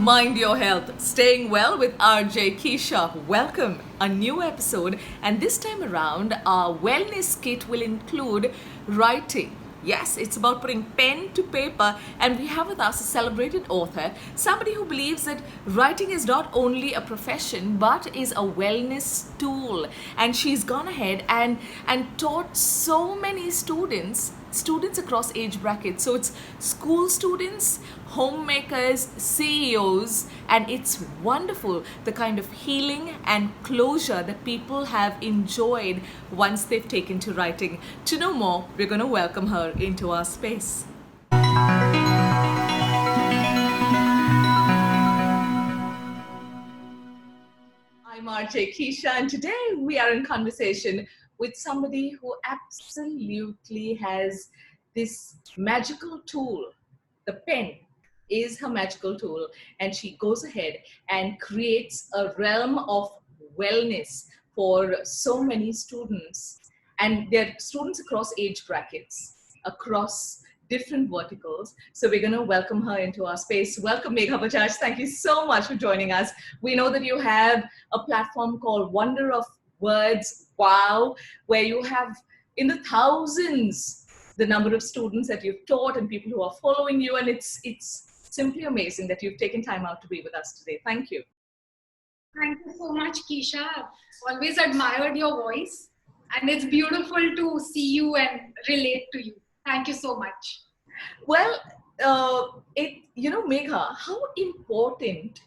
Mind your health, staying well with RJ Keisha. Welcome, a new episode, and this time around, our wellness kit will include writing. Yes, it's about putting pen to paper, and we have with us a celebrated author, somebody who believes that writing is not only a profession but is a wellness tool. And she's gone ahead and taught so many students across age brackets. So it's school students, homemakers, CEOs, and it's wonderful the kind of healing and closure that people have enjoyed once they've taken to writing. To know more, we're going to welcome her into our space. I'm RJ Keisha, and today we are in conversation with somebody who absolutely has this magical tool. The pen is her magical tool, and she goes ahead and creates a realm of wellness for so many students. And they're students across age brackets, across different verticals. So we're going to welcome her into our space. Welcome, Megha Bajaj. Thank you so much for joining us. We know that you have a platform called Wonder of Words, wow, where you have in the thousands the number of students that you've taught and people who are following you. And it's simply amazing that you've taken time out to be with us today. Thank you. Thank you so much, Keisha. I've always admired your voice, and it's beautiful to see you and relate to you. Thank you so much. Well, Megha, how important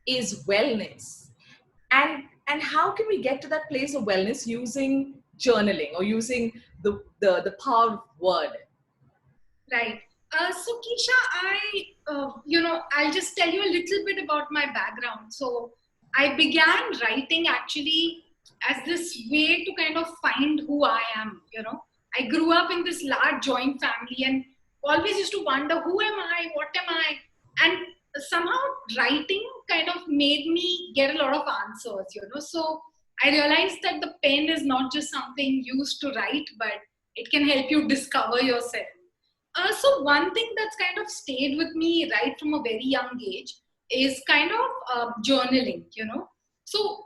is wellness, and how can we get to that place of wellness using journaling or using the power of word? Right. So, Keisha, I'll just tell you a little bit about my background. So, I began writing actually as this way to kind of find who I am. I grew up in this large joint family and always used to wonder, who am I? What am I? And somehow writing kind of made me get a lot of answers. So, I realized that the pen is not just something used to write, but it can help you discover yourself. So one thing that's kind of stayed with me right from a very young age is kind of journaling. So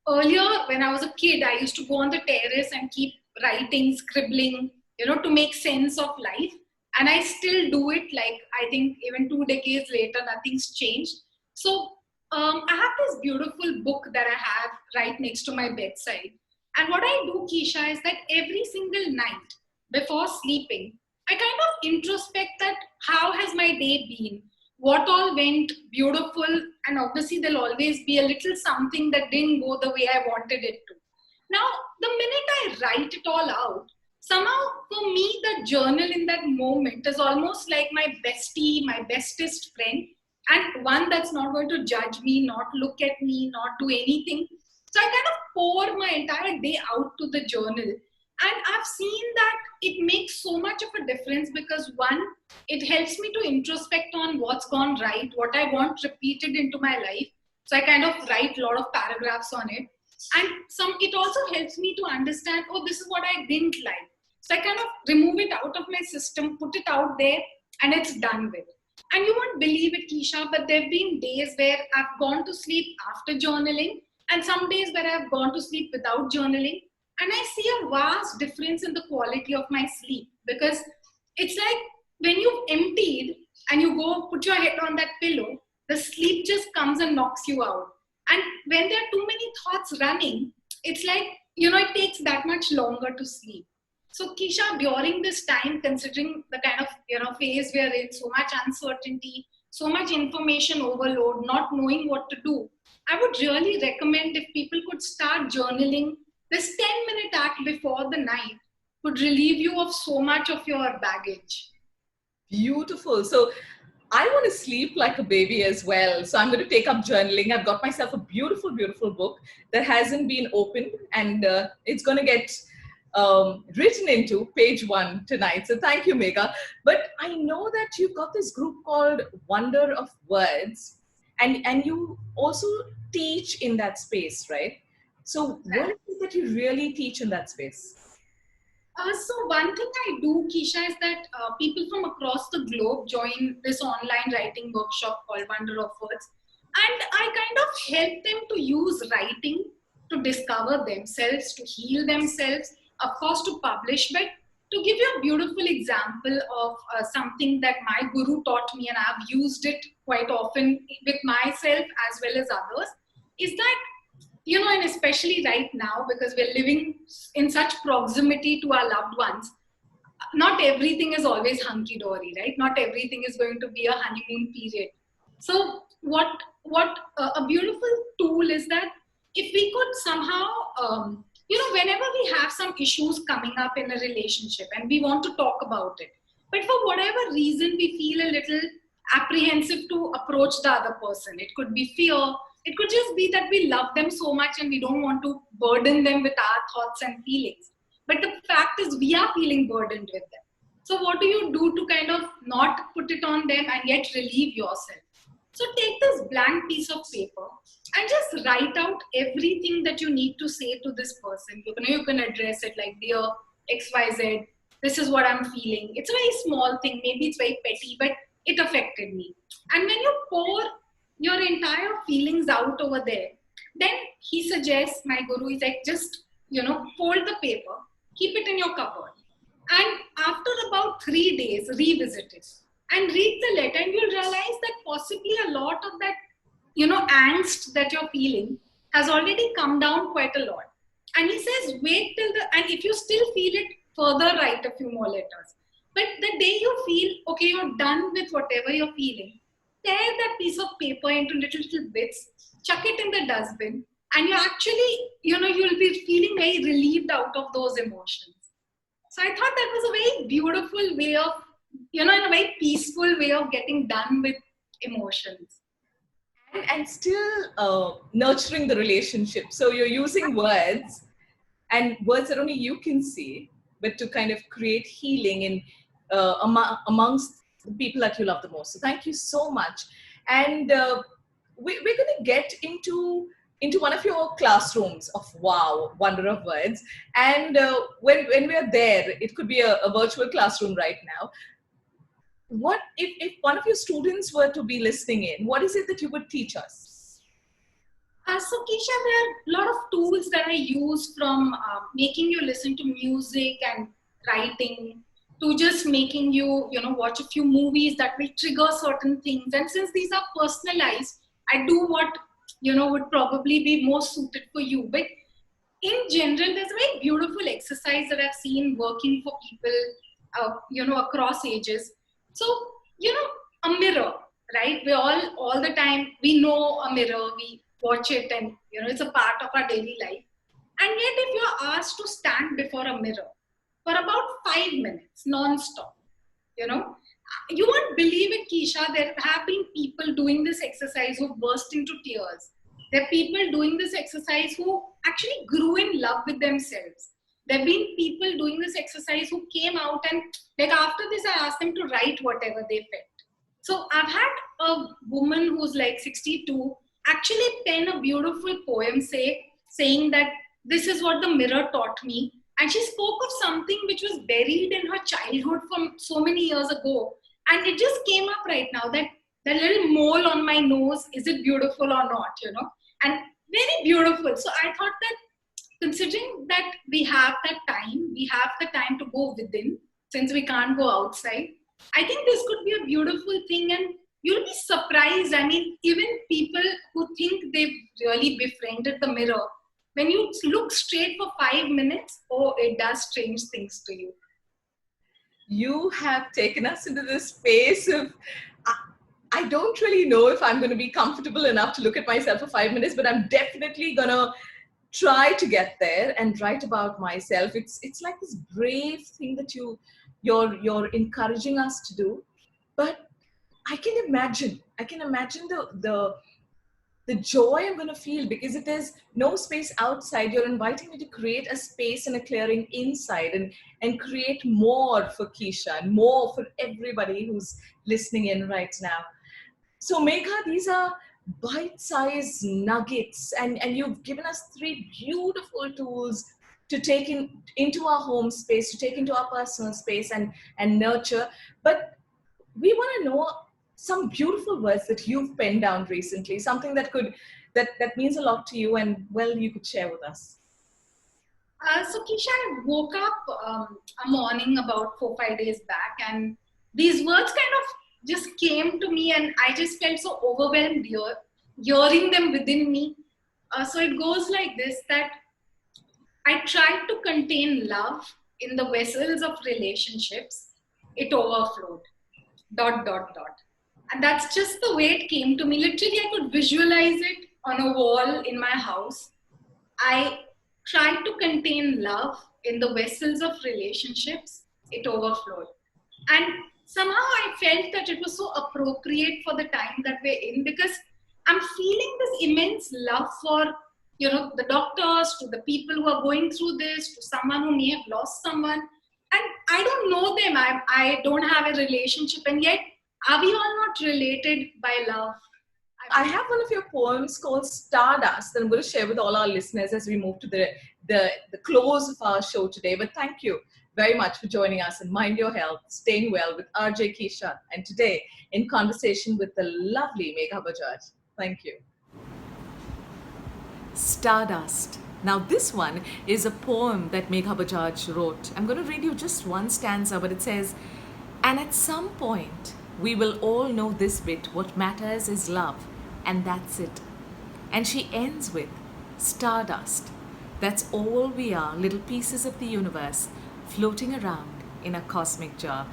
earlier when I was a kid, I used to go on the terrace and keep writing, scribbling, to make sense of life. And I still do it, like I think even 2 decades later, nothing's changed. So I have this beautiful book that I have right next to my bedside. And what I do, Keisha, is that every single night before sleeping, I kind of introspect that how has my day been? What all went beautiful? And obviously there'll always be a little something that didn't go the way I wanted it to. Now, the minute I write it all out, somehow for me, the journal in that moment is almost like my bestie, my bestest friend, and one that's not going to judge me, not look at me, not do anything. So I kind of pour my entire day out to the journal. And I've seen that it makes so much of a difference because one, it helps me to introspect on what's gone right, what I want repeated into my life. So I kind of write a lot of paragraphs on it. And it also helps me to understand, oh, this is what I didn't like. So I kind of remove it out of my system, put it out there, and it's done with. And you won't believe it, Keisha, but there have been days where I've gone to sleep after journaling, and some days where I've gone to sleep without journaling. And I see a vast difference in the quality of my sleep because it's like when you've emptied and you go put your head on that pillow, the sleep just comes and knocks you out. And when there are too many thoughts running, it's like, it takes that much longer to sleep. So Keisha, during this time, considering the kind of, phase we're in, so much uncertainty, so much information overload, not knowing what to do, I would really recommend if people could start journaling. This 10-minute act before the night could relieve you of so much of your baggage. Beautiful. So I want to sleep like a baby as well. So I'm going to take up journaling. I've got myself a beautiful, beautiful book that hasn't been opened, and it's going to get written into page 1 tonight. So thank you, Megha. But I know that you've got this group called Wonder of Words, and you also teach in that space, right? So what is it that you really teach in that space? So one thing I do, Keisha, is that people from across the globe join this online writing workshop called Wonder of Words. And I kind of help them to use writing to discover themselves, to heal themselves, of course, to publish. But to give you a beautiful example of something that my guru taught me, and I've used it quite often with myself as well as others, is that, and especially right now, because we're living in such proximity to our loved ones, not everything is always hunky dory, right? Not everything is going to be a honeymoon period. So what a beautiful tool is that if we could somehow, whenever we have some issues coming up in a relationship and we want to talk about it, but for whatever reason we feel a little apprehensive to approach the other person. It could be fear. It could just be that we love them so much and we don't want to burden them with our thoughts and feelings. But the fact is, we are feeling burdened with them. So what do you do to kind of not put it on them and yet relieve yourself? So take this blank piece of paper and just write out everything that you need to say to this person. You can address it like, dear XYZ, this is what I'm feeling. It's a very small thing. Maybe it's very petty, but it affected me. And when you pour your entire feelings out over there, then he suggests, my guru is like, just, fold the paper, keep it in your cupboard. And after about 3 days, revisit it and read the letter, and you'll realize that possibly a lot of that, angst that you're feeling has already come down quite a lot. And he says, wait till and if you still feel it, further write a few more letters. But the day you feel, okay, you're done with whatever you're feeling, tear that piece of paper into little bits, chuck it in the dustbin, and you actually, you'll be feeling very relieved out of those emotions. So I thought that was a very beautiful way of, in a very peaceful way of getting done with emotions. And still nurturing the relationship. So you're using words, and words that only you can see, but to kind of create healing in amongst the people that you love the most. So thank you so much. And we're going to get into one of your classrooms of wow, wonder of words. And when we're there, it could be a virtual classroom right now. What if one of your students were to be listening in, what is it that you would teach us? So Keisha, there are a lot of tools that I use, from making you listen to music and writing to just making you, watch a few movies that will trigger certain things. And since these are personalized, I do what, would probably be most suited for you. But in general, there's a very beautiful exercise that I've seen working for people, across ages. So, a mirror, right? We all the time, we know a mirror, we watch it, and, it's a part of our daily life. And yet, if you're asked to stand before a mirror for about 5 minutes, non-stop, you won't believe it, Keisha, there have been people doing this exercise who burst into tears. There are people doing this exercise who actually grew in love with themselves. There have been people doing this exercise who came out and, like, after this, I asked them to write whatever they felt. So I've had a woman who's like 62 actually pen a beautiful poem saying that this is what the mirror taught me. And she spoke of something which was buried in her childhood from so many years ago. And it just came up right now, that little mole on my nose, is it beautiful or not, And very beautiful. So I thought that, considering that we have the time to go within, since we can't go outside, I think this could be a beautiful thing, and you'll be surprised. I mean, even people who think they've really befriended the mirror, when you look straight for 5 minutes, it does strange things to you. You have taken us into this space of, I don't really know if I'm going to be comfortable enough to look at myself for 5 minutes, but I'm definitely going to try to get there and write about myself. It's like this brave thing that you're encouraging us to do. But I can imagine the joy I'm going to feel, because it is no space outside. You're inviting me to create a space and a clearing inside, and create more for Keisha and more for everybody who's listening in right now. So Megha, these are bite-sized nuggets, and you've given us 3 beautiful tools to take into our home space, to take into our personal space and nurture. But we want to know some beautiful words that you've penned down recently, something that means a lot to you, and well, you could share with us. So Keisha, I woke up a morning about 4 5 days back, and these words kind of just came to me, and I just felt so overwhelmed hearing them within me. So it goes like this: that I tried to contain love in the vessels of relationships. It overflowed. Dot dot dot. And that's just the way it came to me. Literally, I could visualize it on a wall in my house. I tried to contain love in the vessels of relationships. It overflowed. And somehow I felt that it was so appropriate for the time that we're in, because I'm feeling this immense love for, the doctors, to the people who are going through this, to someone who may have lost someone. And I don't know them. I don't have a relationship. And yet, are we all not related by love? I have one of your poems called Stardust that I'm going to share with all our listeners as we move to the close of our show today. But thank you very much for joining us, and Mind Your Health, Staying Well with RJ Keisha, and today in conversation with the lovely Megha Bajaj. Thank you. Stardust. Now, this one is a poem that Megha Bajaj wrote. I'm going to read you just one stanza, but it says, "And at some point, we will all know this bit: what matters is love, and that's it." And she ends with, "Stardust. That's all we are, little pieces of the universe floating around in a cosmic jar."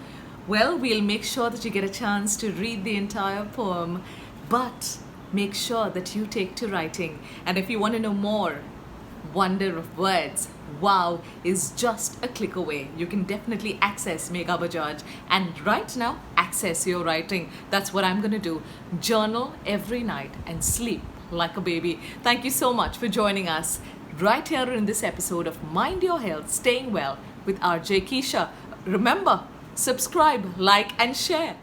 Well, we'll make sure that you get a chance to read the entire poem, but make sure that you take to writing. And if you want to know more, wonder of words, wow, is just a click away. You can definitely access Megha Bajaj, and right now access your writing. That's what I'm going to do. Journal every night and sleep like a baby. Thank you so much for joining us right here in this episode of Mind Your Health, Staying Well with RJ Keisha. Remember, subscribe, like, and share.